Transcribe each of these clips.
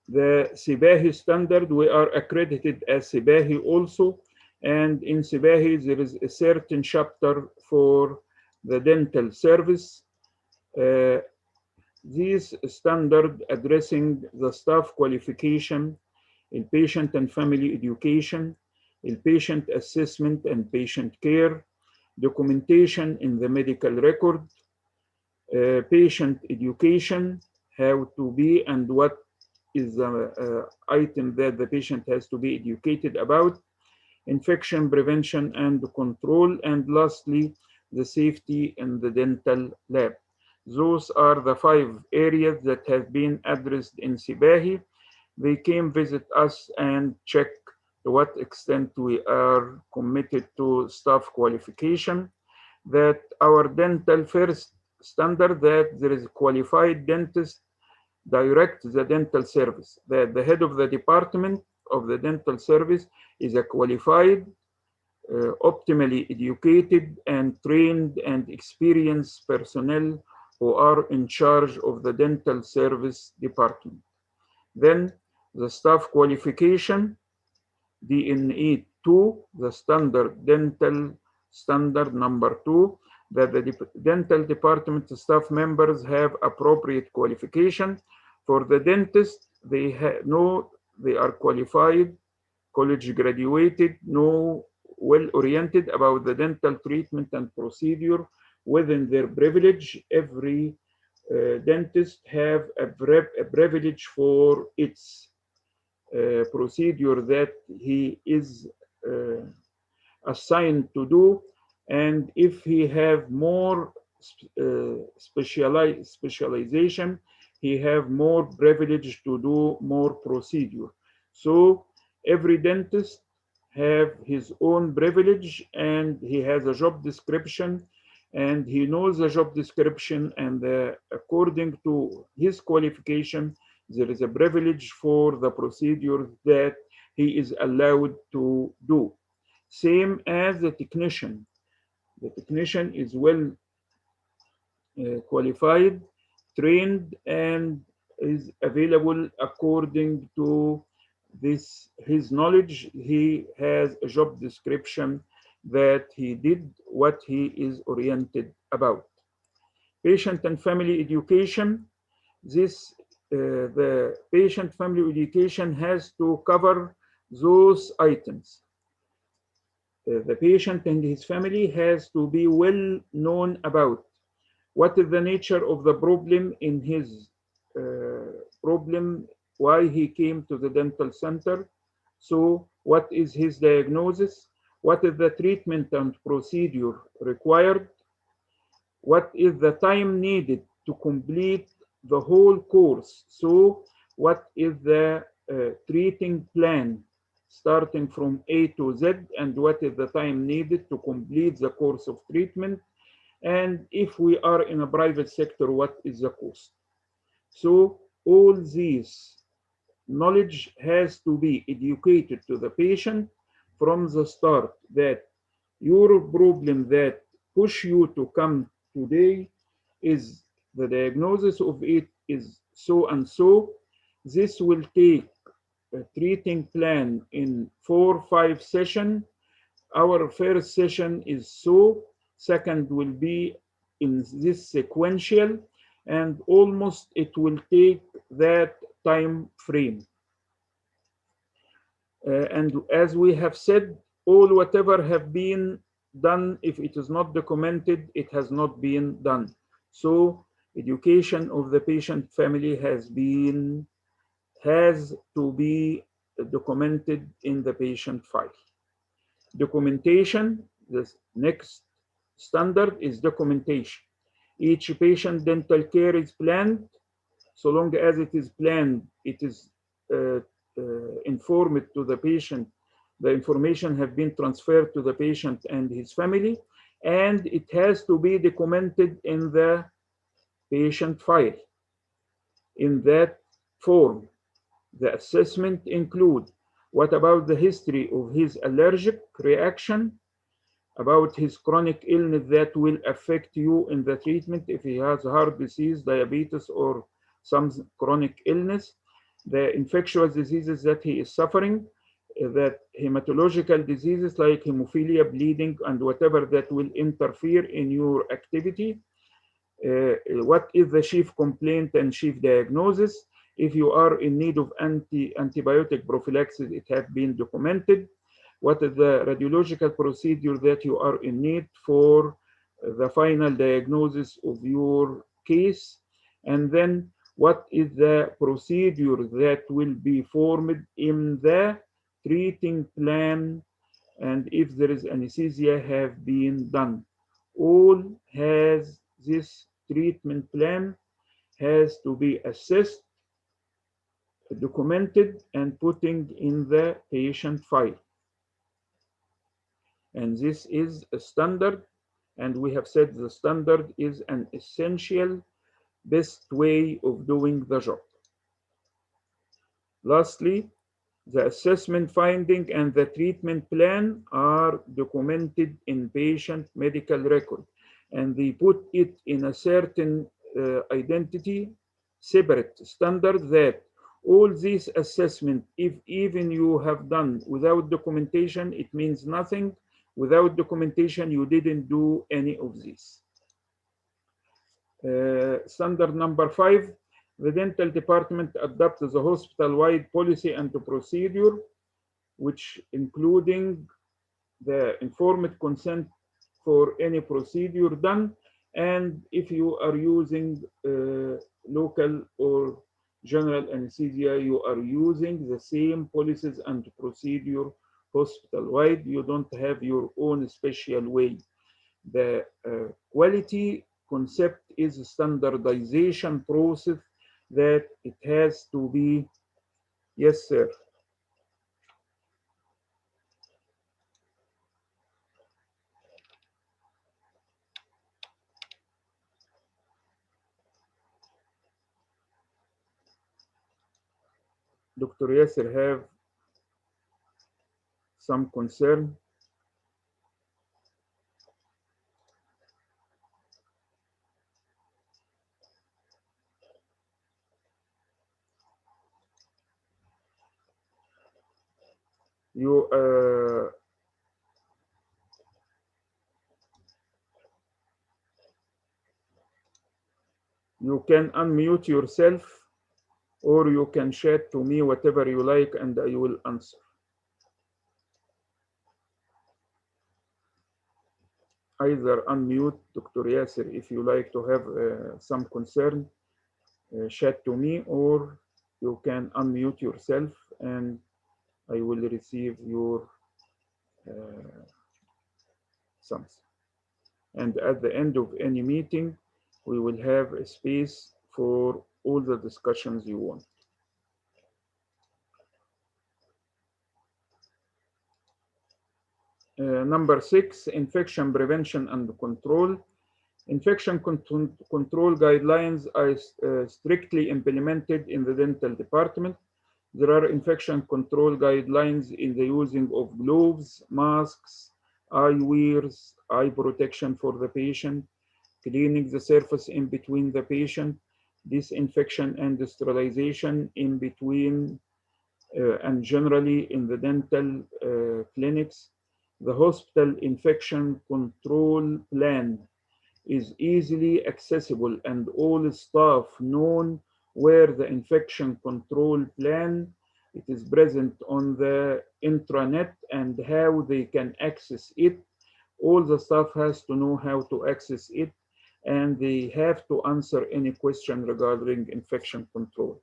The CBAHI standard, we are accredited as CBAHI also, and in CBAHI there is a certain chapter for the dental service. This standard addressing the staff qualification, patient and family education, patient assessment and patient care, documentation in the medical record, patient education, how to be and what is the item that the patient has to be educated about, infection prevention and control, and lastly, the safety in the dental lab. Those are the 5 areas that have been addressed in CBAHI. They came visit us and check to what extent we are committed to staff qualification, that our dental first standard, that there is a qualified dentist direct the dental service, that the head of the department of the dental service is a qualified, optimally educated and trained and experienced personnel who are in charge of the dental service department. Then the staff qualification, DNA 2, the standard dental standard number 2, that the dental department staff members have appropriate qualification. For the dentist, they know they are qualified, college graduated, know well-oriented about the dental treatment and procedure within their privilege. Every dentist have a privilege for its procedure that he is assigned to do, and if he have more specialization, he have more privilege to do more procedure. So every dentist have his own privilege, and he has a job description, and he knows the job description, and according to his qualification, there is a privilege for the procedure that he is allowed to do. Same as the technician. The technician is well qualified, trained, and is available according to his knowledge. He has a job description that he did what he is oriented about. Patient and family education. The patient family education has to cover those items. The patient and his family has to be well known about what is the nature of the problem in his problem, why he came to the dental center. So what is his diagnosis? What is the treatment and procedure required? What is the time needed to complete the whole course? So what is the treating plan starting from A to Z, and what is the time needed to complete the course of treatment? And if we are in a private sector, what is the cost? So all these knowledge has to be educated to the patient from the start, that your problem that push you to come today is the diagnosis of it is so and so. This will take a treating plan in 4 or 5 sessions. Our first session is so, second will be in this sequential, and almost it will take that time frame. And as we have said, all whatever have been done, if it is not documented, it has not been done. So education of the patient family has to be documented in the patient file. Documentation, the next standard is documentation. Each patient dental care is planned. So long as it is planned, it is informed to the patient. The information have been transferred to the patient and his family, and it has to be documented in the patient file. In that form, the assessment include what about the history of his allergic reaction, about his chronic illness that will affect you in the treatment if he has heart disease, diabetes, or some chronic illness. the infectious diseases that he is suffering, that hematological diseases like hemophilia, bleeding, and whatever that will interfere in your activity. What is the chief complaint and chief diagnosis? If you are in need of antibiotic prophylaxis, it has been documented. What is the radiological procedure that you are in need for the final diagnosis of your case? And then what is the procedure that will be formed in the treating plan, and if there is anesthesia have been done. All has this treatment plan has to be assessed, documented, and putting in the patient file. And this is a standard, and we have said the standard is an essential, best way of doing the job. Lastly, the assessment finding and the treatment plan are documented in patient medical record, and they put it in a certain identity, separate standard, that all these assessment, if even you have done without documentation, it means nothing. Without documentation, you didn't do any of this. Standard number 5, the dental department adopts the hospital-wide policy and the procedure, which including the informed consent for any procedure done, and if you are using local or general anesthesia, you are using the same policies and procedure hospital-wide. You don't have your own special way. The quality concept is a standardization process that it has to be. Yes, sir. Dr. Yasser have some concern. You you can unmute yourself, or you can chat to me, whatever you like, and I will answer. Either unmute Dr. Yasser if you like to have some concern, chat to me, or you can unmute yourself and I will receive your something. And at the end of any meeting, we will have a space for all the discussions you want. Number 6, infection prevention and control. Infection control guidelines are strictly implemented in the dental department. There are infection control guidelines in the using of gloves, masks, eye wears, eye protection for the patient, cleaning the surface in between the patient, disinfection and sterilization in between and generally in the dental clinics. The hospital infection control plan is easily accessible, and all staff know where the infection control plan it is present on the intranet and how they can access it. All the staff has to know how to access it, and they have to answer any question regarding infection control.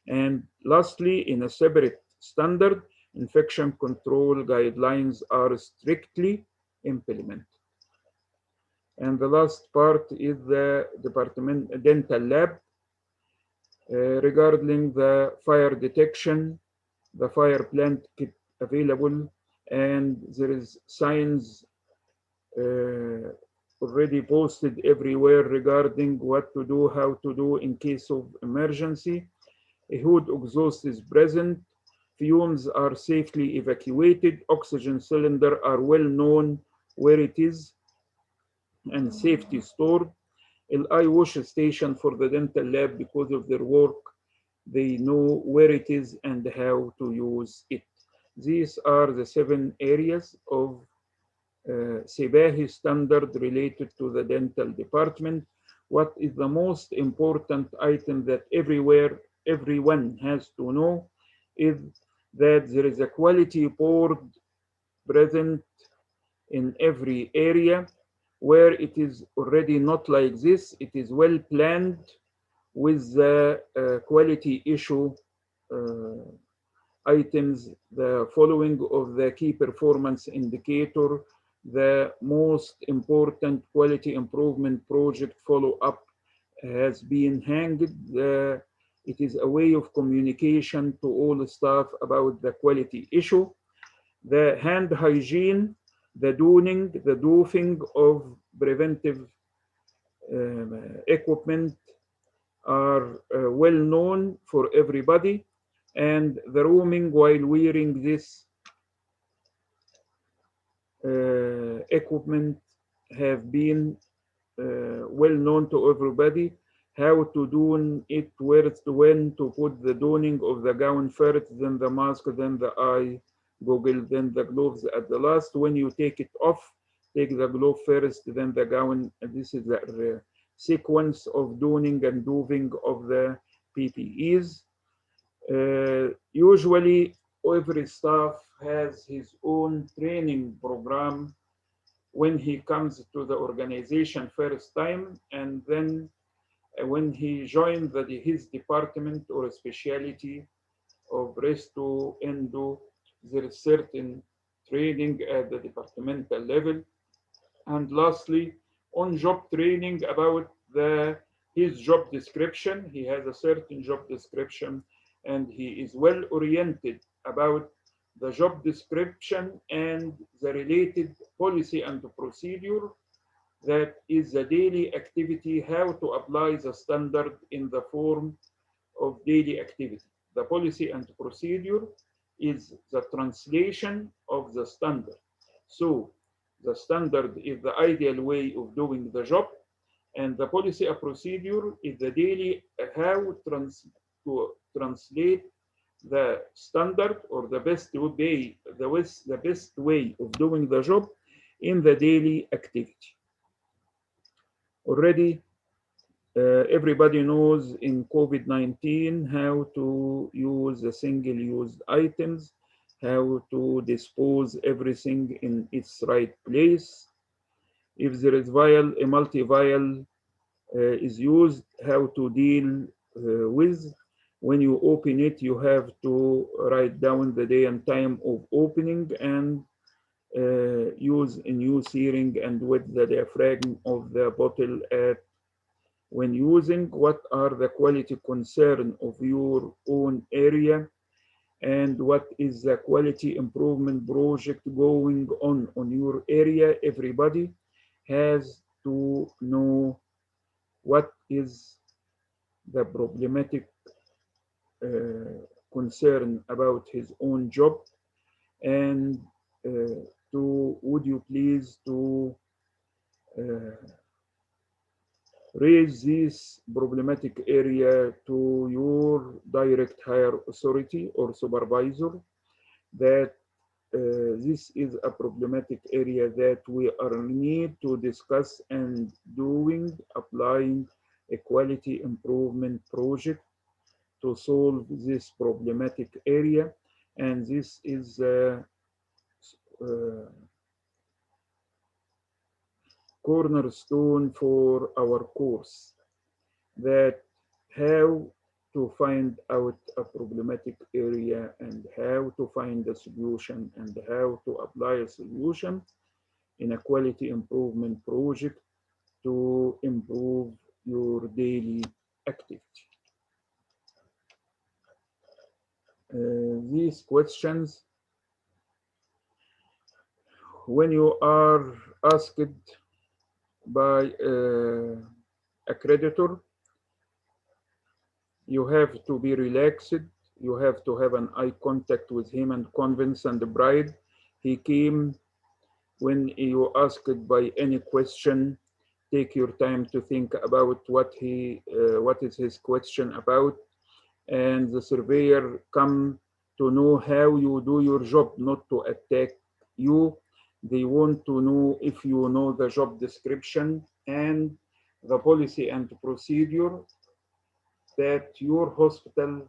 And lastly, in a separate standard, infection control guidelines are strictly implemented. And the last part is the department dental lab regarding the fire detection, the fire plant kit available, and there is signs already posted everywhere regarding what to do, how to do in case of emergency. A hood exhaust is present. Fumes are safely evacuated. Oxygen cylinder are well known where it is and safety stored. Eye wash station for the dental lab because of their work they know where it is and how to use it. These are the 7 areas of CBAHI standard related to the dental department. What is the most important item that everyone has to know is that there is a quality board present in every area. Where it is already not like this, it is well planned with the quality issue items, the following of the key performance indicator, the most important quality improvement project follow-up has been hanged. It is a way of communication to all the staff about the quality issue. The hand hygiene, the doing, the doffing of preventive equipment are well known for everybody, and the roaming while wearing this equipment have been well known to everybody. How to do it, where to, when to put the donning of the gown first, then the mask, then the eye goggle, then the gloves at the last. When you take it off, take the glove first, then the gown. This is the sequence of donning and doing of the PPEs. Usually, every staff has his own training program when he comes to the organization first time, and then when he joined his department or specialty of resto, endo, there is certain training at the departmental level. And lastly, on-job training about his job description. He has a certain job description, and he is well oriented about the job description and the related policy and procedure. That is the daily activity, how to apply the standard in the form of daily activity. The policy and procedure is the translation of the standard. So the standard is the ideal way of doing the job, and the policy and procedure is the daily how to translate the standard or the best way, the best way of doing the job in the daily activity. Already, everybody knows in COVID-19 how to use the single-use items, how to dispose everything in its right place. If there is vial, a multi-vial is used, how to deal with. When you open it, you have to write down the day and time of opening and use a new searing and with the diaphragm of the bottle at when using. What are the quality concern of your own area, and what is the quality improvement project going on your area? Everybody has to know what is the problematic concern about his own job, and would you please to raise this problematic area to your direct higher authority or supervisor, that this is a problematic area that we are need to discuss and applying a quality improvement project to solve this problematic area. And this is cornerstone for our course, that how to find out a problematic area and how to find a solution and how to apply a solution in a quality improvement project to improve your daily activity. These questions, when you are asked by accreditor, you have to be relaxed. You have to have an eye contact with him and convince and pride. He came. When you asked by any question, take your time to think about what is his question about, and the surveyor come to know how you do your job, not to attack you. They want to know if you know the job description and the policy and procedure that your hospital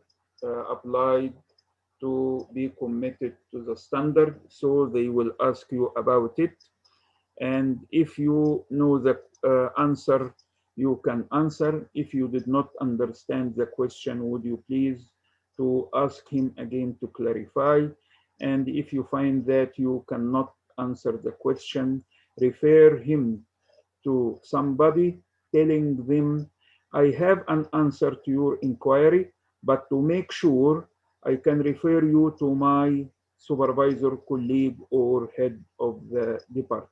applied to be committed to the standard. So they will ask you about it. And if you know the answer, you can answer. If you did not understand the question, would you please to ask him again to clarify? And if you find that you cannot answer the question, refer him to somebody telling them, I have an answer to your inquiry, but to make sure, I can refer you to my supervisor, colleague, or head of the department.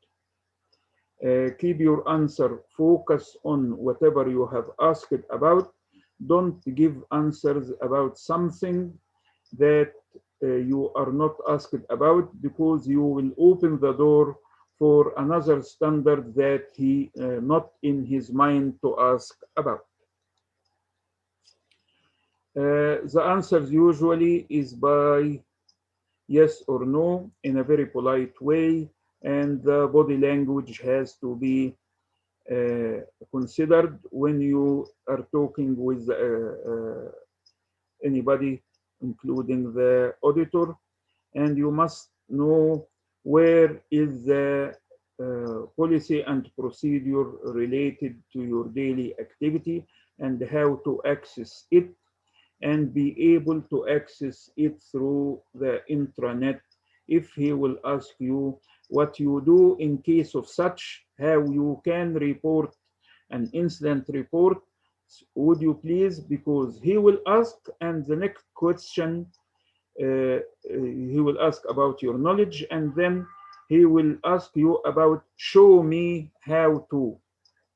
Keep your answer focus on whatever you have asked about. Don't give answers about something that you are not asked about, because you will open the door for another standard that he not in his mind to ask about. The answers usually is by yes or no in a very polite way, and the body language has to be considered when you are talking with anybody, including the auditor. And you must know where is the policy and procedure related to your daily activity and how to access it, and be able to access it through the intranet. If he will ask you what you do in case of such, how you can report an incident report, would you please, because he will ask, and the next question he will ask about your knowledge, and then he will ask you about show me how to.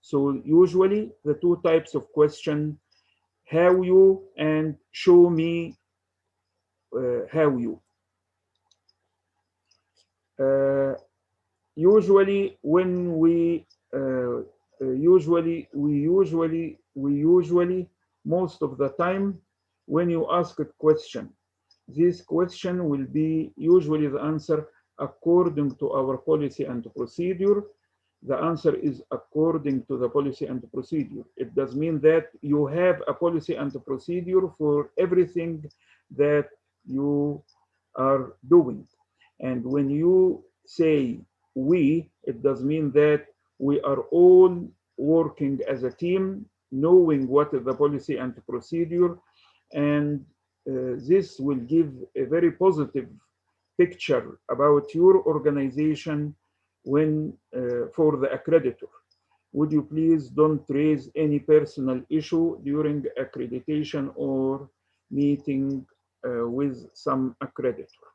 So usually the two types of question, how you and show me how you. Usually when we usually most of the time when you ask a question, this question will be usually the answer according to our policy and procedure. The answer is according to the policy and procedure. It does mean that you have a policy and a procedure for everything that you are doing. And when you say we, it does mean that we are all working as a team, knowing what is the policy and procedure, and this will give a very positive picture about your organization when for the accreditor. Would you please don't raise any personal issue during accreditation or meeting with some accreditor.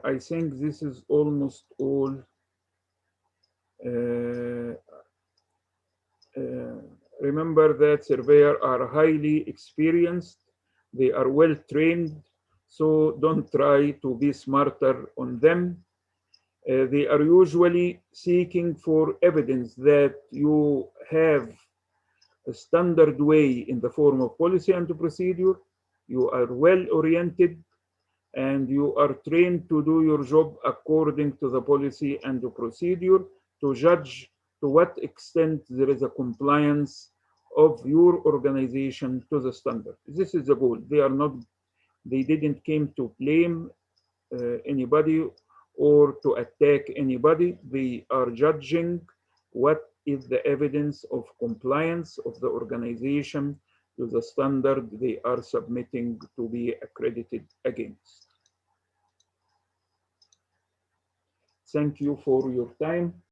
I think this is almost all. Remember that surveyors are highly experienced, they are well trained, so don't try to be smarter on them. They are usually seeking for evidence that you have a standard way in the form of policy and procedure, you are well oriented, and you are trained to do your job according to the policy and the procedure, to judge to what extent there is a compliance of your organization to the standard. This is the goal. They didn't came to blame anybody or to attack anybody. They are judging what is the evidence of compliance of the organization to the standard they are submitting to be accredited against. Thank you for your time.